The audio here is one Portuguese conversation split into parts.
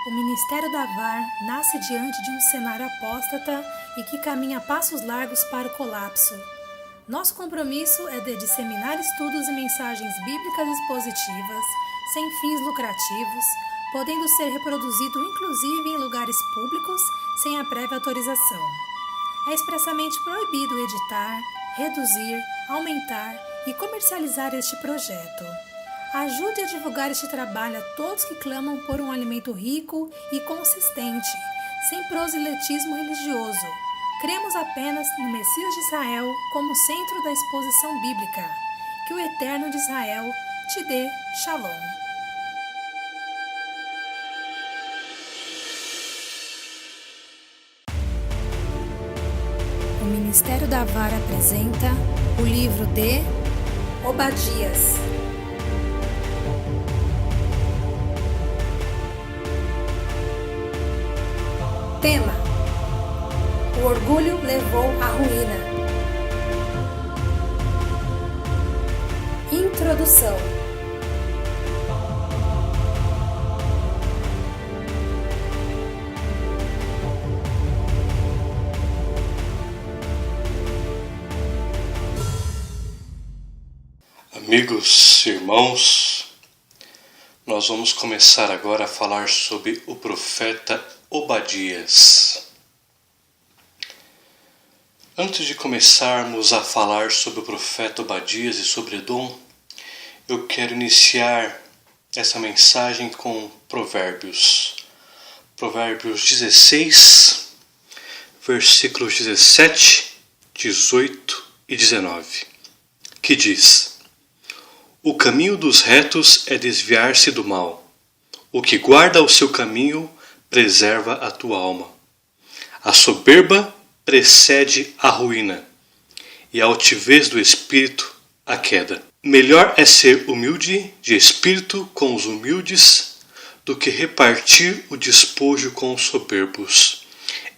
O Ministério da VAR nasce diante de um cenário apóstata e que caminha a passos largos para o colapso. Nosso compromisso é de disseminar estudos e mensagens bíblicas expositivas, sem fins lucrativos, podendo ser reproduzido inclusive em lugares públicos, sem a prévia autorização. É expressamente proibido editar, reduzir, aumentar e comercializar este projeto. Ajude a divulgar este trabalho a todos que clamam por um alimento rico e consistente, sem proselitismo religioso. Cremos apenas no Messias de Israel como centro da exposição bíblica. Que o Eterno de Israel te dê Shalom. O Ministério da VAR apresenta o livro de Obadias. Tema: o orgulho levou à ruína. Introdução. Amigos, irmãos, nós vamos começar agora a falar sobre o profeta Obadias. Antes de começarmos a falar sobre o profeta Obadias e sobre Edom, eu quero iniciar essa mensagem com Provérbios. Provérbios 16, versículos 17, 18 e 19, que diz: O caminho dos retos é desviar-se do mal. O que guarda o seu caminho preserva a tua alma. A soberba precede a ruína, e a altivez do espírito a queda. Melhor é ser humilde de espírito com os humildes do que repartir o despojo com os soberbos.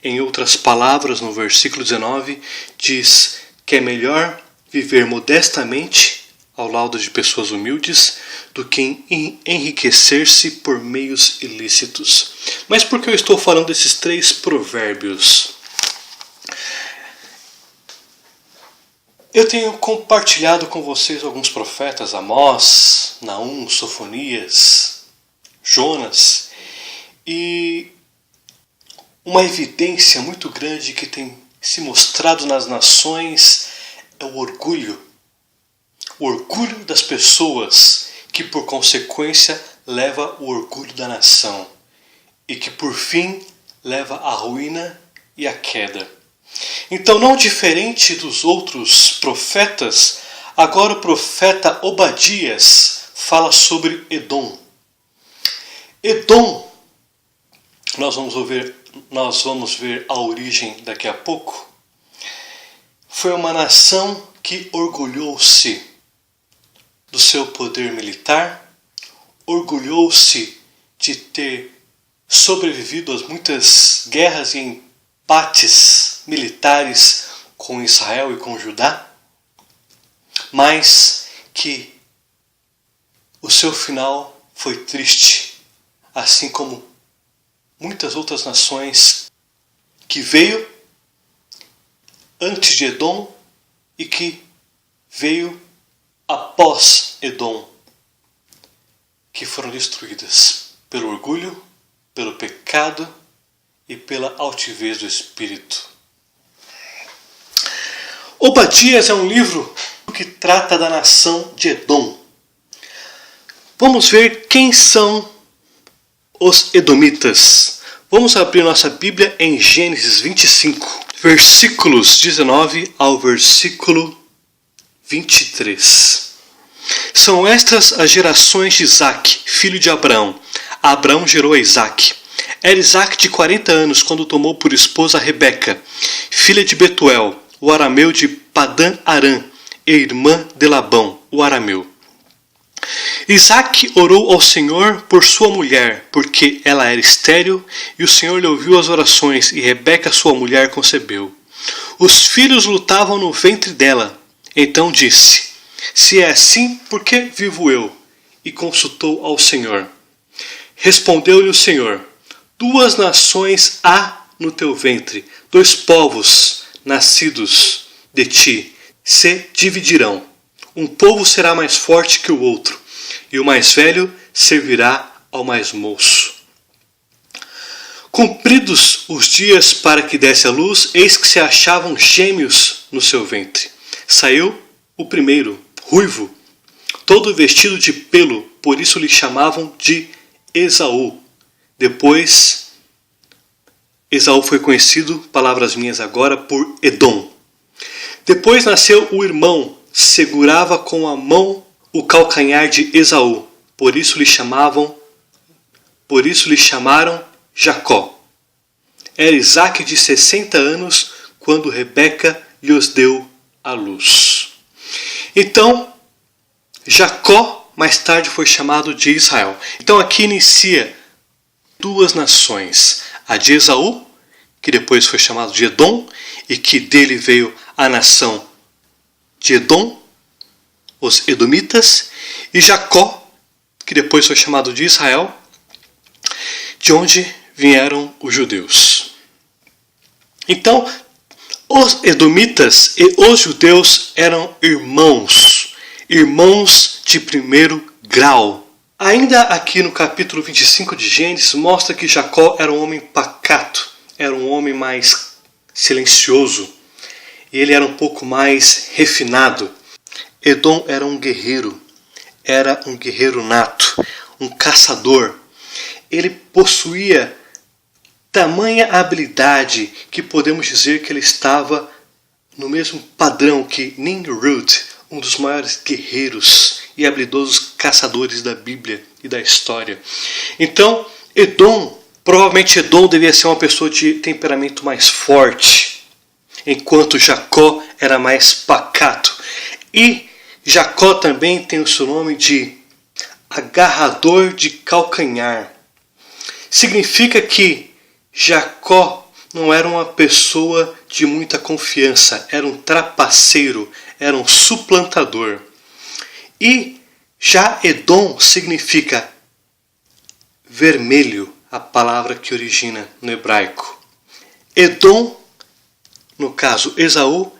Em outras palavras, no versículo 19, diz que é melhor viver modestamente ao lado de pessoas humildes do que enriquecer-se por meios ilícitos. Mas por que eu estou falando desses três provérbios? Eu tenho compartilhado com vocês alguns profetas, Amós, Naum, Sofonias, Jonas, e uma evidência muito grande que tem se mostrado nas nações é o orgulho. O orgulho das pessoas, que por consequência leva o orgulho da nação e que por fim leva à ruína e à queda. Então, não diferente dos outros profetas, agora o profeta Obadias fala sobre Edom. Edom, nós vamos ver a origem daqui a pouco, foi uma nação que orgulhou-se do seu poder militar, orgulhou-se de ter sobrevivido a muitas guerras e embates militares com Israel e com Judá, mas que o seu final foi triste, assim como muitas outras nações que veio antes de Edom e que veio após Edom, que foram destruídas pelo orgulho, pelo pecado e pela altivez do espírito. Obadias é um livro que trata da nação de Edom. Vamos ver quem são os edomitas. Vamos abrir nossa Bíblia em Gênesis 25, versículos 19 ao versículo 23. São estas as gerações de Isaque, filho de Abraão. Abraão gerou a Isaque. Era Isaque de 40 anos quando tomou por esposa Rebeca, filha de Betuel, o arameu de Padã Arã, e irmã de Labão, o arameu. Isaque orou ao Senhor por sua mulher, porque ela era estéril, e o Senhor lhe ouviu as orações, e Rebeca, sua mulher, concebeu. Os filhos lutavam no ventre dela. Então disse: Se é assim, por que vivo eu? E consultou ao Senhor. Respondeu-lhe o Senhor: 2 nações há no teu ventre, 2 povos nascidos de ti se dividirão. Um povo será mais forte que o outro, e o mais velho servirá ao mais moço. Cumpridos os dias para que desse a luz, eis que se achavam gêmeos no seu ventre. Saiu o primeiro, ruivo, todo vestido de pelo, por isso lhe chamavam de Esaú. Depois, Esaú foi conhecido, palavras minhas agora, por Edom. Depois nasceu o irmão, segurava com a mão o calcanhar de Esaú, por isso lhe chamaram Jacó. Era Isaque de 60 anos quando Rebeca lhes deu a luz. Então, Jacó mais tarde foi chamado de Israel. Então aqui inicia 2 nações, a de Esaú, que depois foi chamado de Edom, e que dele veio a nação de Edom, os edomitas, e Jacó, que depois foi chamado de Israel, de onde vieram os judeus. Então, os edomitas e os judeus eram irmãos de primeiro grau. Ainda aqui no capítulo 25 de Gênesis, mostra que Jacó era um homem pacato, era um homem mais silencioso, e ele era um pouco mais refinado. Edom era um guerreiro nato, um caçador. Ele possuía tamanha habilidade que podemos dizer que ele estava no mesmo padrão que Nimrod, um dos maiores guerreiros e habilidosos caçadores da Bíblia e da história. Então, provavelmente Edom devia ser uma pessoa de temperamento mais forte, enquanto Jacó era mais pacato. E Jacó também tem o seu nome de agarrador de calcanhar. Significa que Jacó não era uma pessoa de muita confiança, era um trapaceiro, era um suplantador. E já Edom significa vermelho, a palavra que origina no hebraico. Edom, no caso Esaú,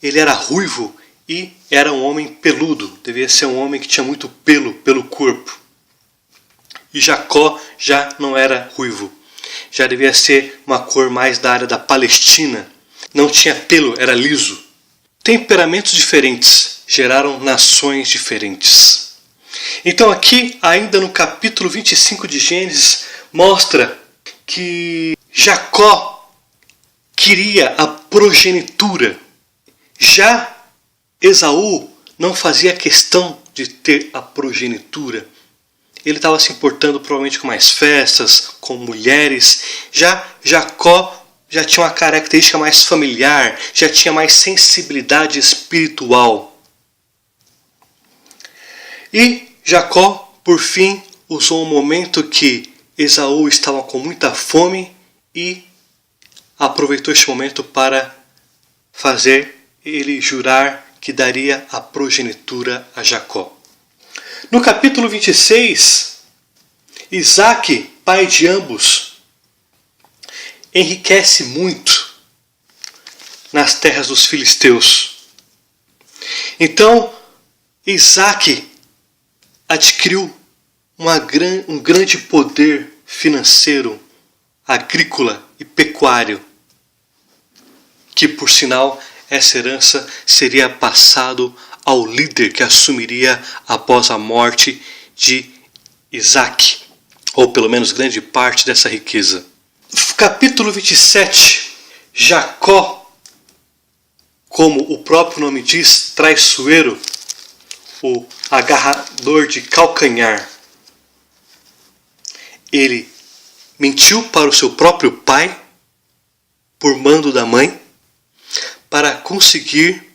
ele era ruivo e era um homem peludo, devia ser um homem que tinha muito pelo corpo. E Jacó já não era ruivo, já devia ser uma cor mais da área da Palestina, não tinha pelo, era liso. Temperamentos diferentes geraram nações diferentes. Então aqui, ainda no capítulo 25 de Gênesis, mostra que Jacó queria a progenitura. Já Esaú não fazia questão de ter a progenitura. Ele estava se importando provavelmente com mais festas, com mulheres. Já Jacó já tinha uma característica mais familiar, já tinha mais sensibilidade espiritual. E Jacó, por fim, usou um momento que Esaú estava com muita fome e aproveitou esse momento para fazer ele jurar que daria a progenitura a Jacó. No capítulo 26, Isaque, pai de ambos, enriquece muito nas terras dos filisteus. Então, Isaque adquiriu um grande poder financeiro, agrícola e pecuário, que por sinal essa herança seria passado ao líder que assumiria após a morte de Isaque, ou pelo menos grande parte dessa riqueza. Capítulo 27, Jacó, como o próprio nome diz, traiçoeiro, o agarrador de calcanhar. Ele mentiu para o seu próprio pai, por mando da mãe, para conseguir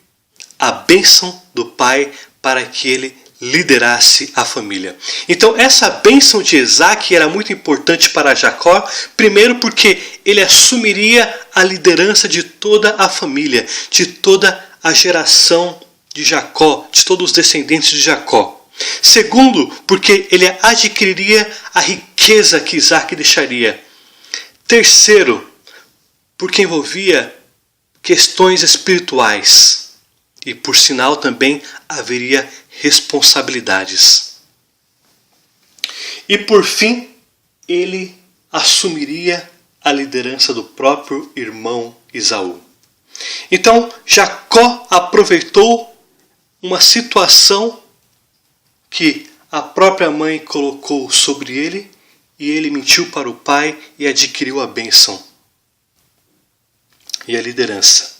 a bênção do pai para que ele liderasse a família. Então essa bênção de Isaque era muito importante para Jacó, primeiro porque ele assumiria a liderança de toda a família, de toda a geração de Jacó, de todos os descendentes de Jacó. Segundo, porque ele adquiriria a riqueza que Isaque deixaria. Terceiro, porque envolvia questões espirituais e, por sinal, também haveria responsabilidades. E, por fim, ele assumiria a liderança do próprio irmão Esaú. Então, Jacó aproveitou uma situação que a própria mãe colocou sobre ele e ele mentiu para o pai e adquiriu a bênção e a liderança.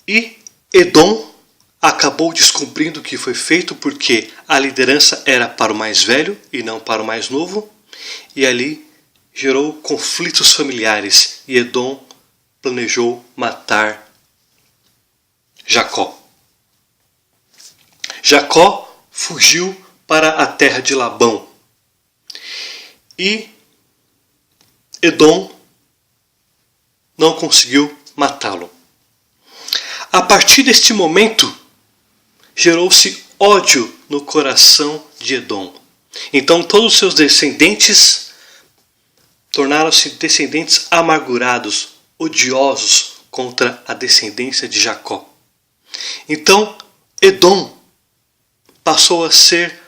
E Edom acabou descobrindo o que foi feito porque a liderança era para o mais velho e não para o mais novo, e ali gerou conflitos familiares e Edom planejou matar Jacó. Jacó fugiu para a terra de Labão e Edom não conseguiu matá-lo. A partir deste momento, gerou-se ódio no coração de Edom. Então todos os seus descendentes tornaram-se descendentes amargurados, odiosos contra a descendência de Jacó. Então Edom passou a ser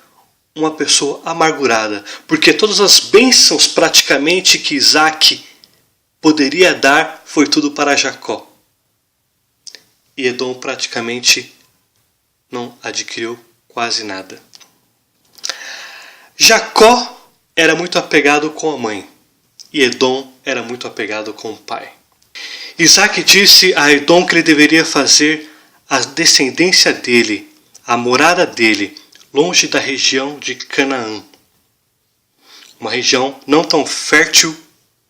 uma pessoa amargurada, porque todas as bênçãos praticamente que Isaac poderia dar foi tudo para Jacó. E Edom praticamente não adquiriu quase nada. Jacó era muito apegado com a mãe e Edom era muito apegado com o pai. Isaac disse a Edom que ele deveria fazer a descendência dele, a morada dele, longe da região de Canaã. Uma região não tão fértil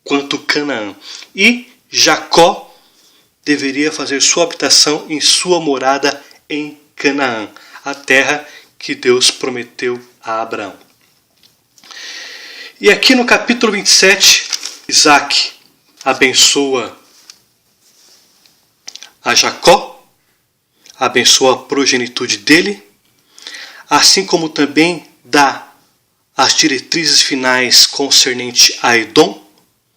quanto Canaã. E Jacó deveria fazer sua habitação em sua morada em Canaã, a terra que Deus prometeu a Abraão. E aqui no capítulo 27, Isaac abençoa a Jacó, abençoa a progenitude dele, assim como também dá as diretrizes finais concernente a Edom.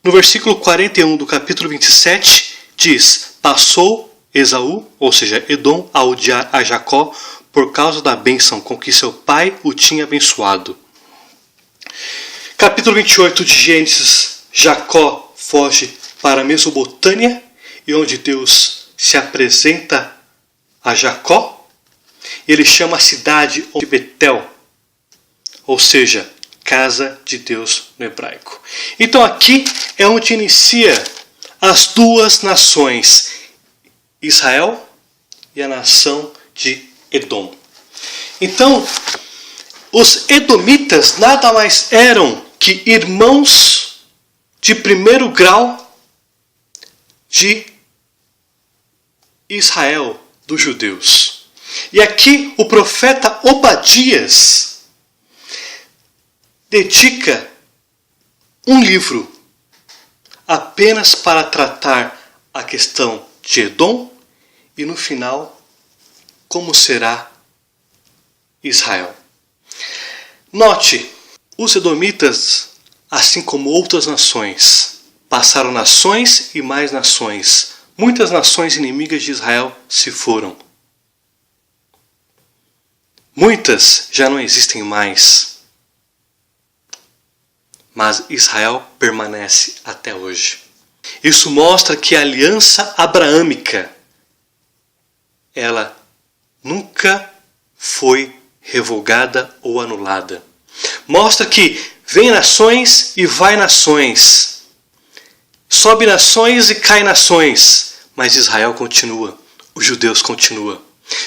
No versículo 41 do capítulo 27 diz: passou Esaú, ou seja, Edom, a odiar a Jacó por causa da bênção com que seu pai o tinha abençoado. Capítulo 28 de Gênesis, Jacó foge para a Mesopotâmia, e onde Deus se apresenta a Jacó, ele chama a cidade de Betel, ou seja, casa de Deus no hebraico. Então aqui é onde inicia as duas nações, Israel e a nação de Edom. Então, os edomitas nada mais eram que irmãos de primeiro grau de Israel, dos judeus. E aqui o profeta Obadias dedica um livro apenas para tratar a questão de Edom e no final como será Israel. Note, os edomitas, assim como outras nações, passaram nações e mais nações. Muitas nações inimigas de Israel se foram. Muitas já não existem mais. Mas Israel permanece até hoje. Isso mostra que a aliança abraâmica, ela nunca foi revogada ou anulada. Mostra que vem nações e vai nações. Sobe nações e cai nações. Mas Israel continua. Os judeus continuam.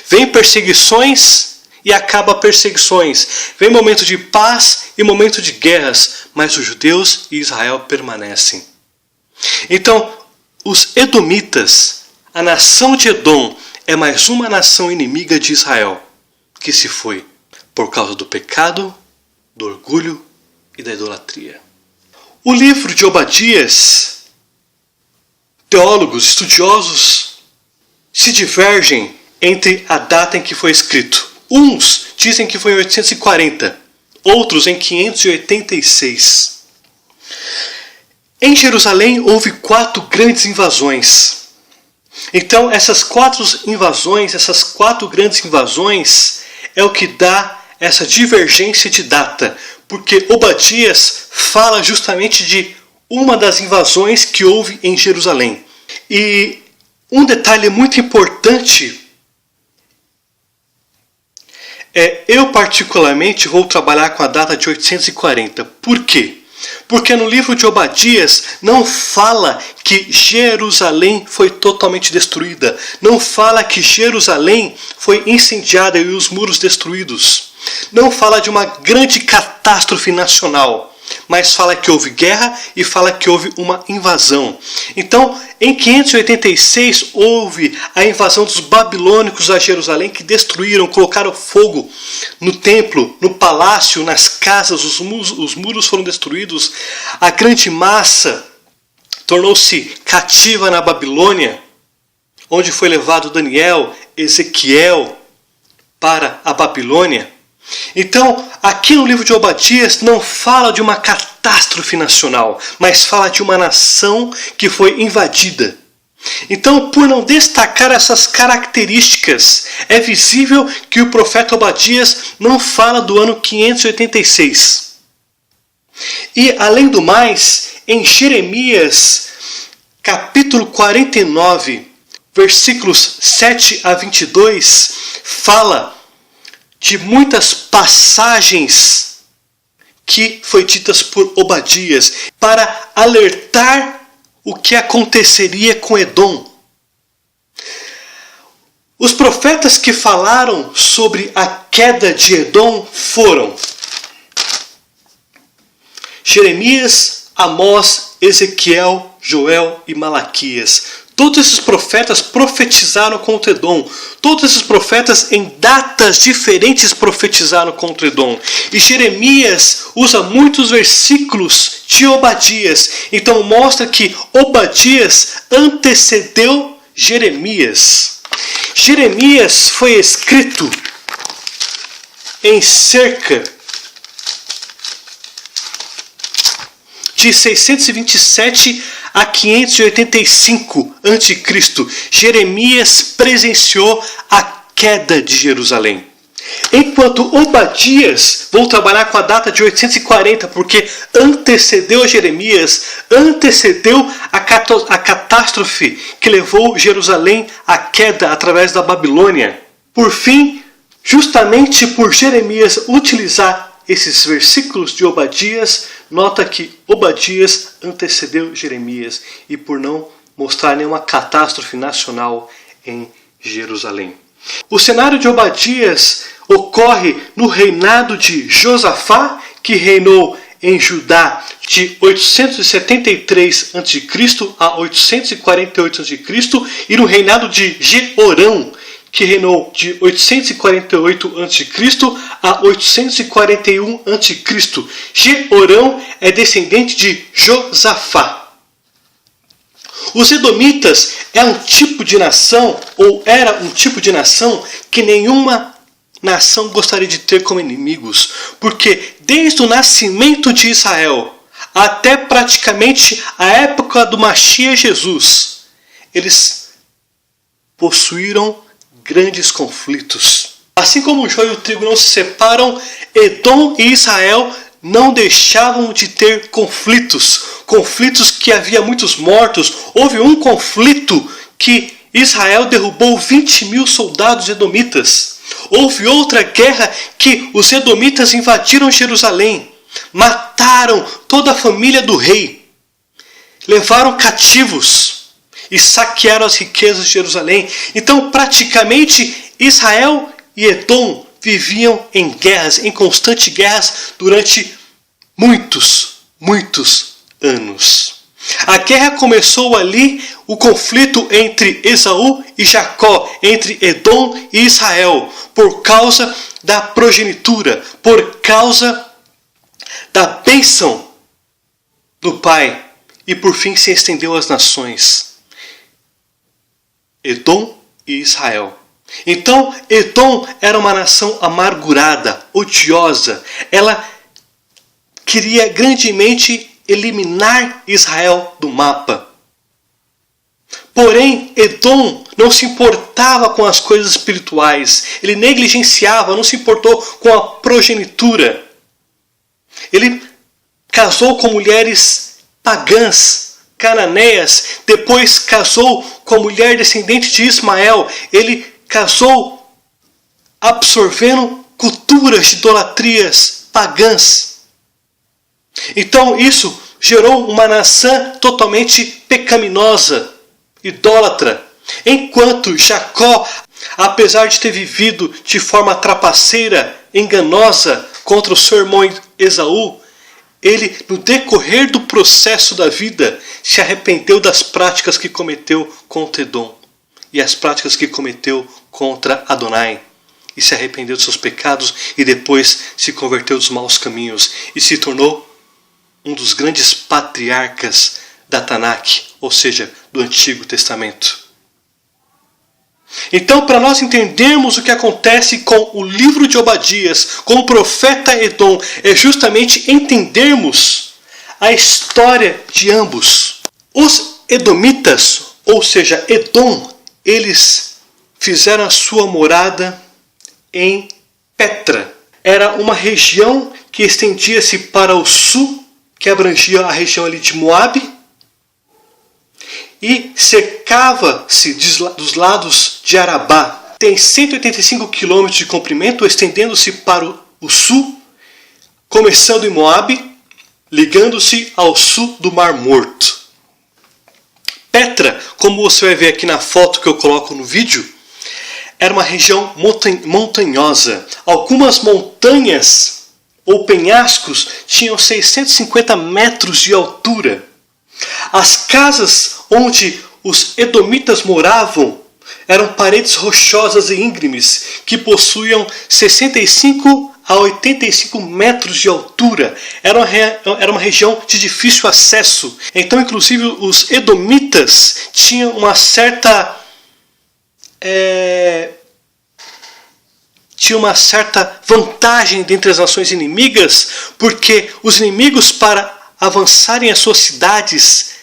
Vem perseguições e acaba perseguições. Vem momento de paz e momento de guerras. Mas os judeus e Israel permanecem. Então, os edomitas, a nação de Edom, é mais uma nação inimiga de Israel, que se foi por causa do pecado, do orgulho e da idolatria. O livro de Obadias, teólogos, estudiosos, se divergem entre a data em que foi escrito. Uns dizem que foi em 840, outros em 586. Em Jerusalém houve 4 grandes invasões. Então essas 4 grandes invasões é o que dá essa divergência de data, porque Obadias fala justamente de uma das invasões que houve em Jerusalém. E um detalhe muito importante eu particularmente vou trabalhar com a data de 840. Por quê? Porque no livro de Obadias não fala que Jerusalém foi totalmente destruída. Não fala que Jerusalém foi incendiada e os muros destruídos. Não fala de uma grande catástrofe nacional. Mas fala que houve guerra e fala que houve uma invasão. Então, em 586 houve a invasão dos babilônicos a Jerusalém, que destruíram, colocaram fogo no templo, no palácio, nas casas, os muros foram destruídos. A grande massa tornou-se cativa na Babilônia, onde foi levado Daniel, Ezequiel para a Babilônia. Então, aqui no livro de Obadias não fala de uma catástrofe nacional, mas fala de uma nação que foi invadida. Então, por não destacar essas características, é visível que o profeta Obadias não fala do ano 586. E, além do mais, em Jeremias, capítulo 49, versículos 7 a 22, fala de muitas passagens que foi ditas por Obadias para alertar o que aconteceria com Edom. Os profetas que falaram sobre a queda de Edom foram Jeremias, Amós, Ezequiel, Joel e Malaquias. Todos esses profetas profetizaram contra Edom. Todos esses profetas em datas diferentes profetizaram contra Edom. E Jeremias usa muitos versículos de Obadias. Então mostra que Obadias antecedeu Jeremias. Jeremias foi escrito em cerca de 627 a 585 a.C., Jeremias presenciou a queda de Jerusalém. Enquanto Obadias, vou trabalhar com a data de 840, porque antecedeu Jeremias, antecedeu a catástrofe que levou Jerusalém à queda através da Babilônia. Por fim, justamente por Jeremias utilizar esses versículos de Obadias, nota que Obadias antecedeu Jeremias e por não mostrar nenhuma catástrofe nacional em Jerusalém. O cenário de Obadias ocorre no reinado de Josafá, que reinou em Judá de 873 a.C. a 848 a.C. e no reinado de Jeorão, que reinou de 848 a.C. a 841 a.C. Jeorão é descendente de Josafá. Os edomitas é um tipo de nação, ou era um tipo de nação, que nenhuma nação gostaria de ter como inimigos, porque desde o nascimento de Israel até praticamente a época do Mashiach Jesus, eles possuíram grandes conflitos. Assim como o joio e o trigo não se separam, Edom e Israel não deixavam de ter conflitos que havia muitos mortos. Houve um conflito que Israel derrubou 20 mil soldados edomitas. Houve outra guerra que os edomitas invadiram Jerusalém, mataram toda a família do rei, levaram cativos e saquearam as riquezas de Jerusalém. Então, praticamente, Israel e Edom viviam em guerras, em constantes guerras durante muitos anos. A guerra começou ali, o conflito entre Esaú e Jacó, entre Edom e Israel, por causa da progenitura, por causa da bênção do pai, e por fim se estendeu às nações. Edom e Israel. Então, Edom era uma nação amargurada, odiosa. Ela queria grandemente eliminar Israel do mapa. Porém, Edom não se importava com as coisas espirituais. Ele negligenciava, não se importou com a progenitura. Ele casou com mulheres pagãs, cananeias. Depois casou com a mulher descendente de Ismael. Ele casou absorvendo culturas de idolatrias pagãs. Então isso gerou uma nação totalmente pecaminosa, idólatra. Enquanto Jacó, apesar de ter vivido de forma trapaceira, enganosa contra o seu irmão Esaú, ele, no decorrer do processo da vida, se arrependeu das práticas que cometeu contra Edom e as práticas que cometeu contra Adonai. E se arrependeu dos seus pecados e depois se converteu dos maus caminhos e se tornou um dos grandes patriarcas da Tanakh, ou seja, do Antigo Testamento. Então, para nós entendermos o que acontece com o livro de Obadias, com o profeta Edom, é justamente entendermos a história de ambos. Os edomitas, ou seja, Edom, eles fizeram a sua morada em Petra. Era uma região que estendia-se para o sul, que abrangia a região ali de Moabe, e cercava-se dos lados de Arabá. Tem 185 km de comprimento, estendendo-se para o sul, começando em Moabe, ligando-se ao sul do Mar Morto. Petra, como você vai ver aqui na foto que eu coloco no vídeo, era uma região montanhosa. Algumas montanhas ou penhascos tinham 650 metros de altura. As casas onde os edomitas moravam eram paredes rochosas e íngremes que possuíam 65 a 85 metros de altura. Era uma região de difícil acesso. Então, inclusive, os edomitas tinham uma certa vantagem dentre as nações inimigas, porque os inimigos, para avançarem as suas cidades,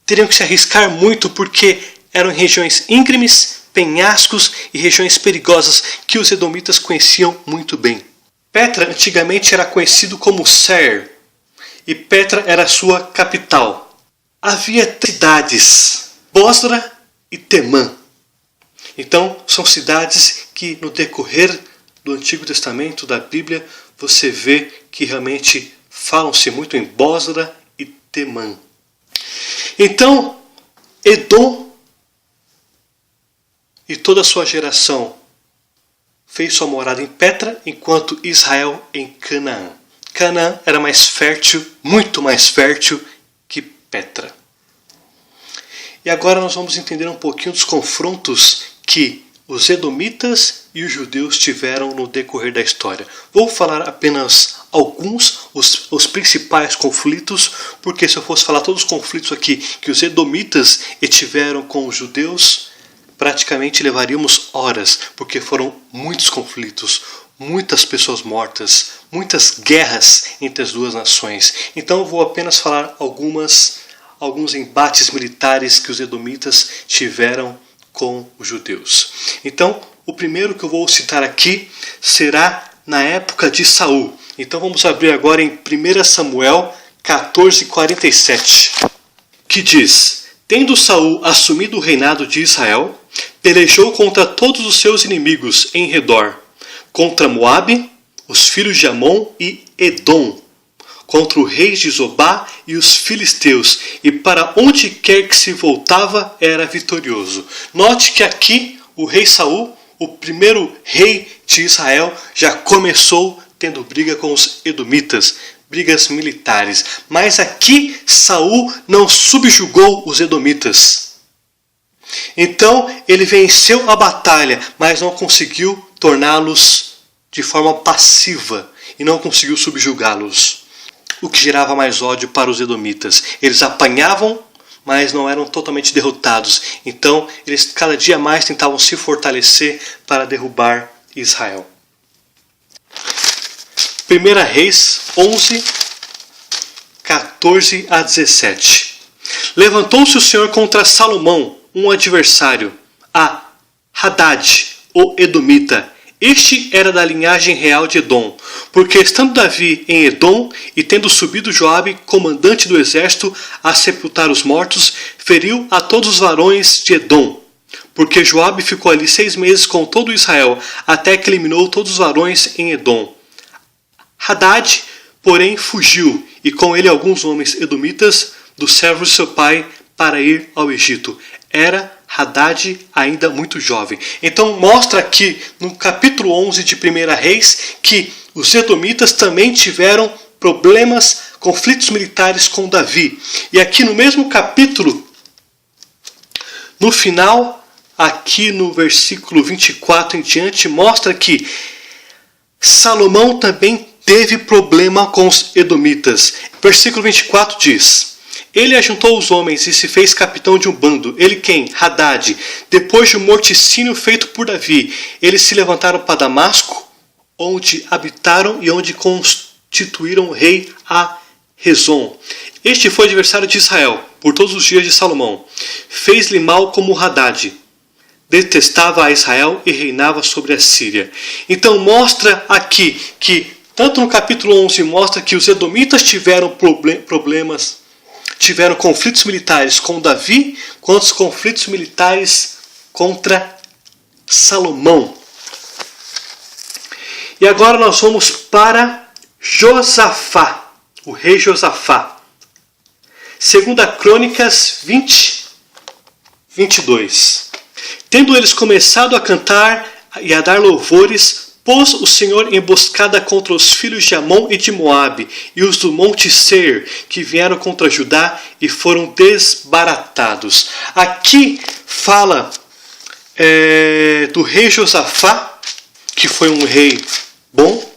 teriam que se arriscar muito, porque eram regiões íngremes, penhascos e regiões perigosas que os edomitas conheciam muito bem. Petra antigamente era conhecido como Ser, e Petra era a sua capital. Havia 3 cidades, Bosra e Temã. Então, são cidades que no decorrer do Antigo Testamento, da Bíblia, você vê que realmente falam-se muito em Bosra e Temã. Então, Edom e toda a sua geração fez sua morada em Petra, enquanto Israel em Canaã. Canaã era mais fértil, muito mais fértil que Petra. E agora nós vamos entender um pouquinho dos confrontos que os edomitas e os judeus tiveram no decorrer da história. Vou falar apenas alguns, os principais conflitos, porque se eu fosse falar todos os conflitos aqui que os edomitas tiveram com os judeus, praticamente levaríamos horas, porque foram muitos conflitos, muitas pessoas mortas, muitas guerras entre as duas nações. Então eu vou apenas falar alguns embates militares que os edomitas tiveram com os judeus. Então, o primeiro que eu vou citar aqui será na época de Saul. Então vamos abrir agora em 1 Samuel 14:47, que diz: Tendo Saul assumido o reinado de Israel, pelejou contra todos os seus inimigos em redor, contra Moabe, os filhos de Amon e Edom, contra o rei de Zobá e os filisteus, e para onde quer que se voltava era vitorioso. Note que aqui o rei Saul, o primeiro rei de Israel, já começou tendo briga com os edomitas, brigas militares. Mas aqui Saul não subjugou os edomitas. Então ele venceu a batalha, mas não conseguiu torná-los de forma passiva e não conseguiu subjugá-los, o que gerava mais ódio para os edomitas. Eles apanhavam, mas não eram totalmente derrotados. Então eles cada dia mais tentavam se fortalecer para derrubar Israel. 1 Reis 11, 14 a 17. Levantou-se o Senhor contra Salomão, um adversário, a Hadad, o Edomita. Este era da linhagem real de Edom, porque estando Davi em Edom e tendo subido Joabe, comandante do exército, a sepultar os mortos, feriu a todos os varões de Edom. Porque Joabe ficou ali 6 meses com todo Israel, até que eliminou todos os varões em Edom. Hadad, porém, fugiu, e com ele alguns homens edomitas dos servos de seu pai, para ir ao Egito. Era Hadad ainda muito jovem. Então mostra aqui no capítulo 11 de 1 Reis que os edomitas também tiveram problemas, conflitos militares com Davi. E aqui no mesmo capítulo, no final, aqui no versículo 24 em diante, mostra que Salomão também teve problema com os edomitas. Versículo 24 diz: Ele ajuntou os homens e se fez capitão de um bando. Ele quem? Hadad. Depois de um morticínio feito por Davi, eles se levantaram para Damasco, onde habitaram e onde constituíram o rei a Rezon. Este foi adversário de Israel por todos os dias de Salomão. Fez-lhe mal como Hadad. Detestava a Israel e reinava sobre a Síria. Então mostra aqui que, tanto no capítulo 11, mostra que os edomitas tiveram problemas, tiveram conflitos militares com Davi, quanto os conflitos militares contra Salomão. E agora nós vamos para Josafá, o rei Josafá. 2 Crônicas 20, 22. Tendo eles começado a cantar e a dar louvores, pôs o Senhor emboscada contra os filhos de Amon e de Moabe, e os do monte Seir, que vieram contra Judá e foram desbaratados. Aqui fala do rei Josafá, que foi um rei bom.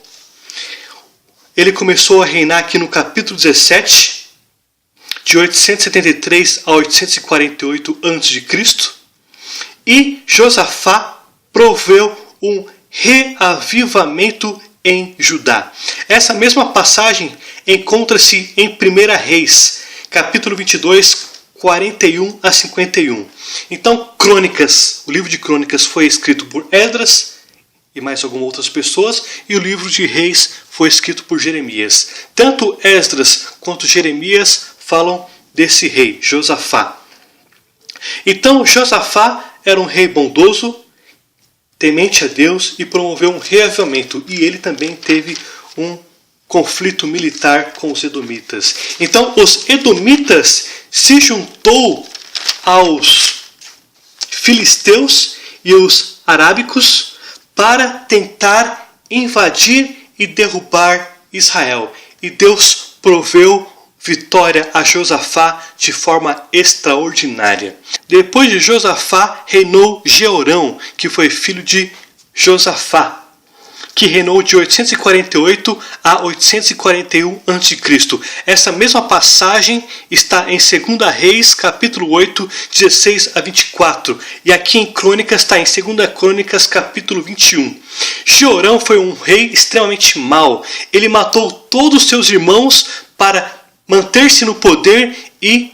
Ele começou a reinar aqui no capítulo 17, de 873 a 848 a.C., e Josafá proveu um reavivamento em Judá. Essa mesma passagem encontra-se em 1 Reis, capítulo 22, 41 a 51. Então, Crônicas, o livro de Crônicas foi escrito por Esdras e mais algumas outras pessoas, e o livro de Reis foi escrito por Jeremias. Tanto Esdras quanto Jeremias falam desse rei, Josafá. Então, Josafá era um rei bondoso, temente a Deus, e promoveu um reavivamento. E ele também teve um conflito militar com os edomitas. Então, os edomitas se juntou aos filisteus e os arábicos para tentar invadir e derrubar Israel. E Deus proveu vitória a Josafá de forma extraordinária. Depois de Josafá, reinou Jeorão, que foi filho de Josafá, que reinou de 848 a 841 a.C. Essa mesma passagem está em 2 Reis, capítulo 8, 16 a 24. E aqui em Crônicas está em 2 Crônicas, capítulo 21. Jeorão foi um rei extremamente mau. Ele matou todos os seus irmãos para manter-se no poder e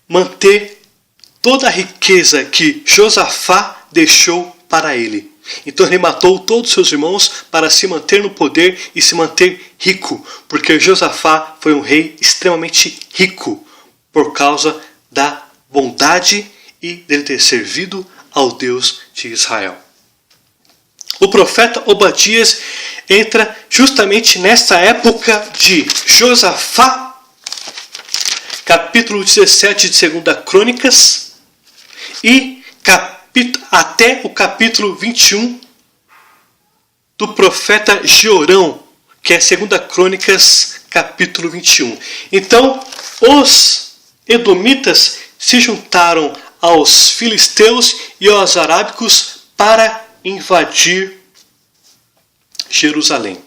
manter toda a riqueza que Josafá deixou para ele. Então ele matou todos os seus irmãos para se manter no poder e se manter rico, porque Josafá foi um rei extremamente rico por causa da bondade e dele ter servido ao Deus de Israel. O profeta Obadias entra justamente nessa época de Josafá, capítulo 17 de 2 Crônicas, e até o capítulo 21 do profeta Jeorão, que é 2 Crônicas, capítulo 21. Então, os edomitas se juntaram aos filisteus e aos arábicos para invadir Jerusalém.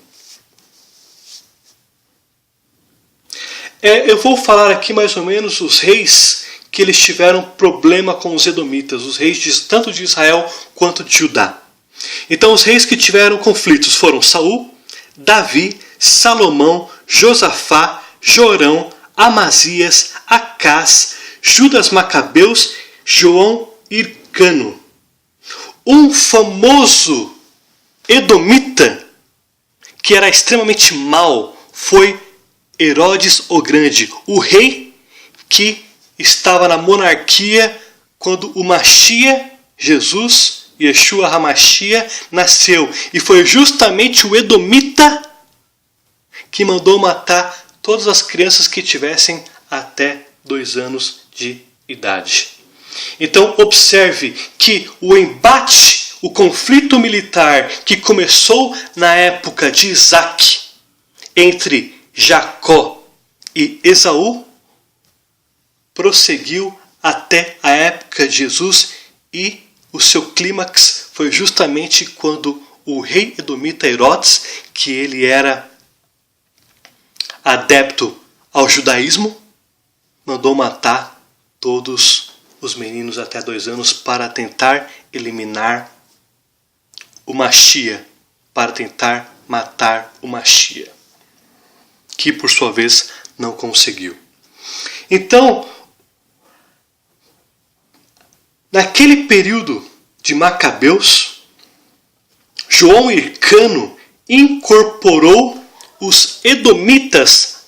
Eu vou falar aqui mais ou menos os reis que eles tiveram problema com os edomitas, os reis tanto de Israel quanto de Judá. Então os reis que tiveram conflitos foram Saul, Davi, Salomão, Josafá, Jorão, Amazias, Acás, Judas Macabeus, João Hircano. Um famoso edomita que era extremamente mau foi Herodes o Grande, o rei que estava na monarquia quando o Machia, Jesus, Yeshua HaMashia, nasceu. E foi justamente o edomita que mandou matar todas as crianças que tivessem até 2 anos de idade. Então observe que o embate, o conflito militar que começou na época de Isaac entre Jacó e Esaú prosseguiu até a época de Jesus e o seu clímax foi justamente quando o rei edomita Herodes, que ele era adepto ao judaísmo, mandou matar todos os meninos até 2 anos para tentar eliminar o Machia, para tentar matar o Machia, que por sua vez não conseguiu. Então, naquele período de Macabeus, João Hircano incorporou os edomitas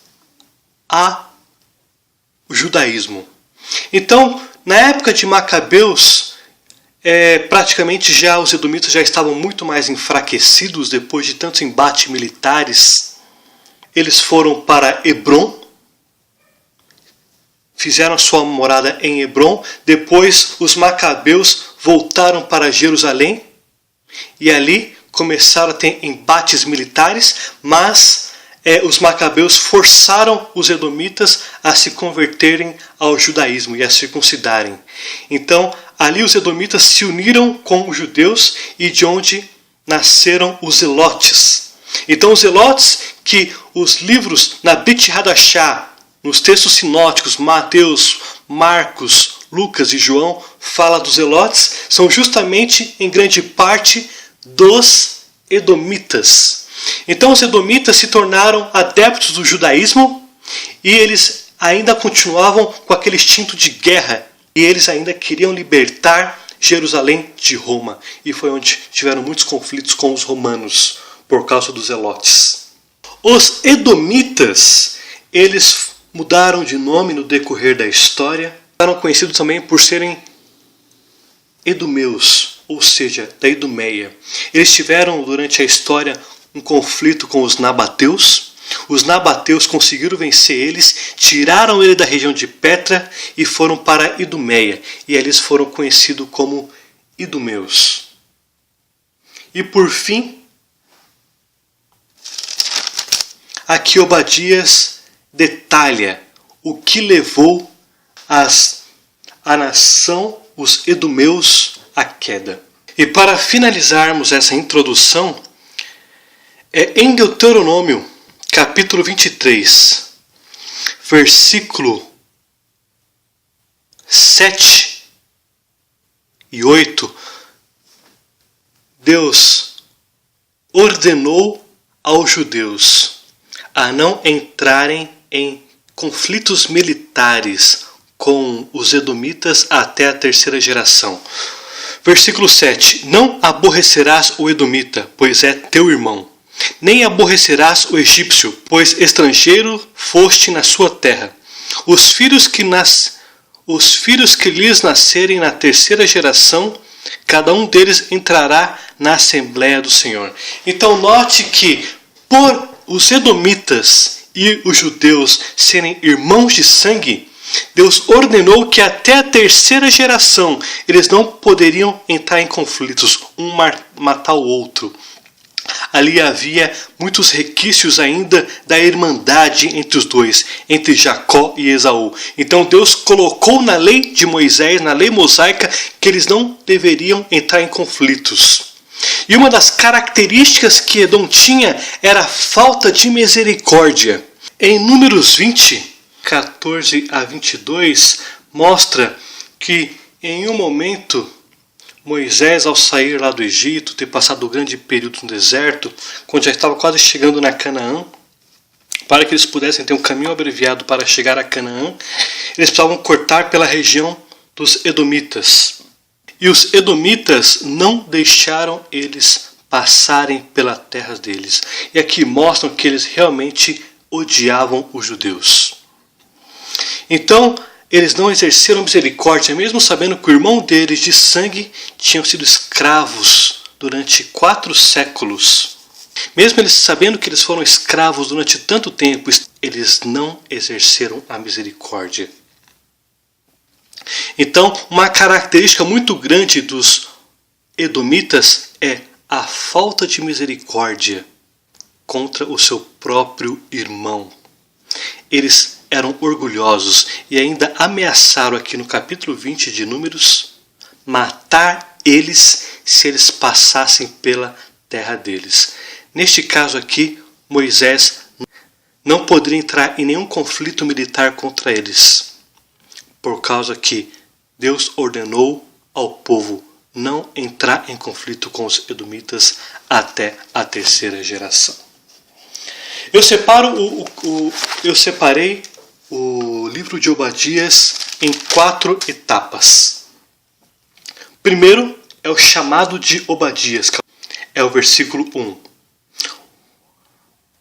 ao judaísmo. Então, na época de Macabeus, praticamente já os edomitas já estavam muito mais enfraquecidos depois de tantos embates militares. Eles foram para Hebrom, fizeram sua morada em Hebrom. Depois os Macabeus voltaram para Jerusalém e ali começaram a ter embates militares, mas os Macabeus forçaram os edomitas a se converterem ao judaísmo e a circuncidarem. Então, ali os edomitas se uniram com os judeus e de onde nasceram os zelotes. Então, os zelotes, que os livros na Brit Hadashah, nos textos sinóticos, Mateus, Marcos, Lucas e João, fala dos zelotes, são justamente, em grande parte, dos edomitas. Então os edomitas se tornaram adeptos do judaísmo e eles ainda continuavam com aquele instinto de guerra e eles ainda queriam libertar Jerusalém de Roma. E foi onde tiveram muitos conflitos com os romanos por causa dos zelotes. Os edomitas, eles mudaram de nome no decorrer da história, eram conhecidos também por serem edomeus, ou seja, da Idumeia. Eles tiveram durante a história um conflito com os nabateus. Os nabateus conseguiram vencer eles, tiraram ele da região de Petra e foram para Idumeia. E eles foram conhecidos como idumeus. E por fim, aqui Obadias detalha o que levou a nação, os edomeus, à queda. E para finalizarmos essa introdução, em Deuteronômio, capítulo 23, versículo 7 e 8, Deus ordenou aos judeus a não entrarem em conflitos militares com os edomitas até a 3ª geração. Versículo 7. Não aborrecerás o edomita, pois é teu irmão. Nem aborrecerás o egípcio, pois estrangeiro foste na sua terra. Os filhos que lhes nascerem na 3ª geração, cada um deles entrará na Assembleia do Senhor. Então note que por os edomitas e os judeus serem irmãos de sangue, Deus ordenou que até a 3ª geração eles não poderiam entrar em conflitos, um matar o outro. Ali havia muitos requisitos ainda da irmandade entre os dois, entre Jacó e Esaú. Então Deus colocou na lei de Moisés, na lei mosaica, que eles não deveriam entrar em conflitos. E uma das características que Edom tinha era a falta de misericórdia. Em Números 20, 14 a 22, mostra que em um momento Moisés, ao sair lá do Egito, ter passado um grande período no deserto, quando já estava quase chegando na Canaã, para que eles pudessem ter um caminho abreviado para chegar a Canaã, eles precisavam cortar pela região dos Edomitas. E os Edomitas não deixaram eles passarem pela terra deles. E aqui mostram que eles realmente odiavam os judeus. Então, eles não exerceram misericórdia, mesmo sabendo que o irmão deles de sangue tinham sido escravos durante 4 séculos. Mesmo eles sabendo que eles foram escravos durante tanto tempo, eles não exerceram a misericórdia. Então, uma característica muito grande dos edomitas é a falta de misericórdia contra o seu próprio irmão. Eles eram orgulhosos e ainda ameaçaram aqui no capítulo 20 de Números matar eles se eles passassem pela terra deles. Neste caso aqui, Moisés não poderia entrar em nenhum conflito militar contra eles, por causa que Deus ordenou ao povo não entrar em conflito com os edomitas até a 3ª geração. Eu separei o livro de Obadias em 4 etapas. Primeiro é o chamado de Obadias, é o versículo 1.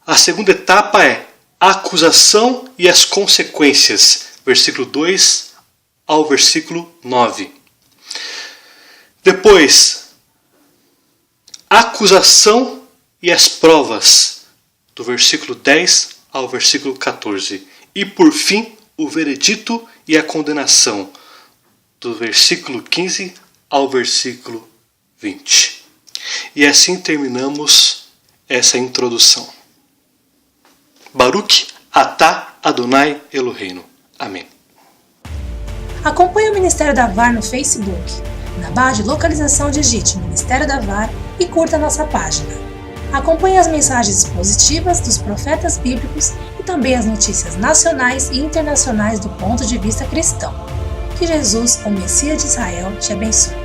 A segunda etapa é a acusação e as consequências, versículo 2 ao versículo 9. Depois, a acusação e as provas, do versículo 10 ao versículo 14. E por fim, o veredito e a condenação, do versículo 15 ao versículo 20. E assim terminamos essa introdução. Baruch atah Adonai Eloheinu. Amém. Acompanhe o Ministério da VAR no Facebook, na barra de localização digite Ministério da VAR e curta nossa página. Acompanhe as mensagens positivas dos profetas bíblicos e também as notícias nacionais e internacionais do ponto de vista cristão. Que Jesus, o Messias de Israel, te abençoe.